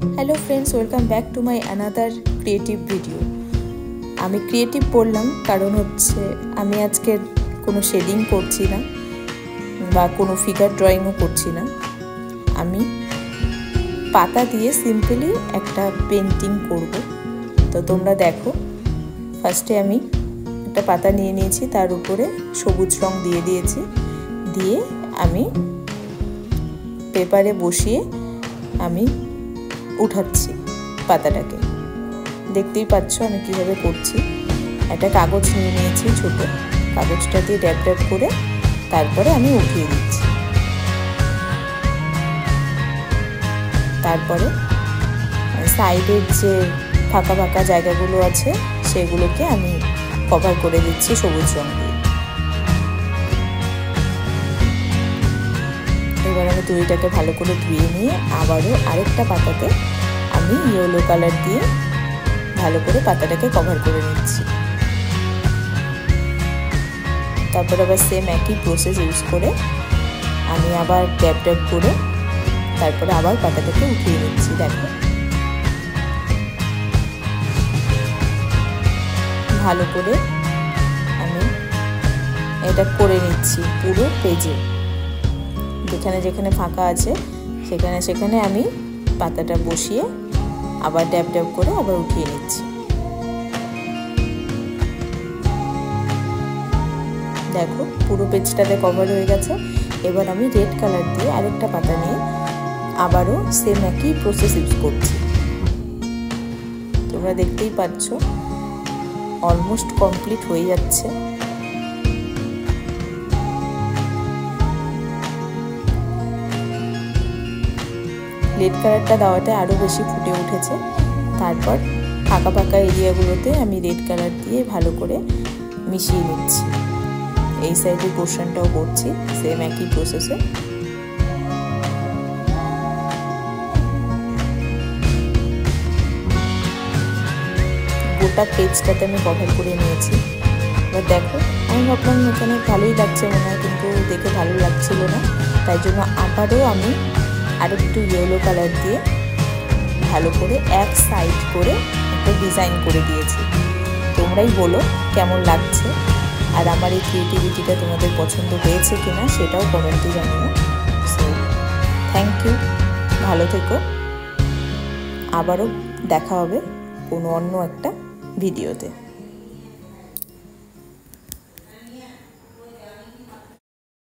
Hello friends, welcome back to my another creative video. আমি creative বললাম কারণ হচ্ছে আমি আজকে কোনো শেডিং করছি না বা কোনো ফিগার ড্রয়িংও করছি না। আমি পাতা দিয়ে সিম্পলি একটা পেন্টিং করব। তো তোমরা দেখো, ফার্স্টে আমি একটা পাতা নিয়ে নিয়েছি, তার উপরে সবুজ রং দিয়ে দিয়েছি, দিয়ে আমি পেপারে বসিয়ে আমি উঠাচ্ছি পাতাটাকে। দেখতেই পাচ্ছ আমি কিভাবে করছি। একটা কাগজ নিয়ে নিয়েছি, ছোট কাগজটা দিয়ে ড্যাব ড্যাব করে তারপরে আমি উঠিয়ে দিচ্ছি। তারপরে সাইডের যে ফাঁকা ফাঁকা জায়গাগুলো আছে সেগুলোকে আমি কভার করে দিচ্ছি সবুজ রং দিয়ে। এবার আমি তুলিটাকে ভালো করে ধুয়ে নিয়ে আবারও আরেকটা পাতাতে আমি ইয়েলো কালার দিয়ে ভালো করে পাতাটাকে কভার করে নিচ্ছি। তারপর আবার সেম একই প্রসেস ইউজ করে আমি আবার ড্যাব ড্যাব করে তারপরে আবার পাতাটাকে উঠিয়ে নিচ্ছি। দেখো ভালো করে আমি এটা করে নিচ্ছি পুরো পেজে। যেখানে যেখানে ফাঁকা আছে সেখানে সেখানে আমি পাতাটা বসিয়ে আবার ড্যাব ড্যাব করে আবার উঠিয়ে নিচ্ছি। দেখো পুরো পেজটাতে কভার হয়ে গেছে। এবার আমি রেড কালার দিয়ে আরেকটা পাতা নিয়ে আবারও সেম একই প্রসেস ইউজ করছি। তোমরা দেখতেই পাচ্ছ অলমোস্ট কমপ্লিট হয়ে যাচ্ছে। রেড কালারটা দেওয়াতে আরও বেশি ফুটে উঠেছে। তারপর ফাঁকা ফাঁকা এরিয়াগুলোতে আমি রেড কালার দিয়ে ভালো করে মিশিয়ে নিচ্ছি। এই সাইডের পোর্শনটাও করছি সেম একই প্রসেসে। গোটা পেজটাতে আমি কভার করে নিয়েছি। এবার দেখো আমি ভাবলাম এখানে ভালোই লাগছে মনে হয়, কিন্তু দেখে ভালো লাগছিল না, তাই জন্য আবারও আমি আরেকটু ইয়েলো কালার দিয়ে ভালো করে এক সাইড করে একটা ডিজাইন করে দিয়েছি। তোমরাই বলো কেমন লাগছে, আর আমার এই ক্রিয়েটিভিটিটা তোমাদের পছন্দ হয়েছে কিনা সেটাও কমেন্টে জানিও। সো থ্যাংক ইউ, ভালো থেকো। আবারও দেখা হবে কোনো অন্য একটা ভিডিওতে।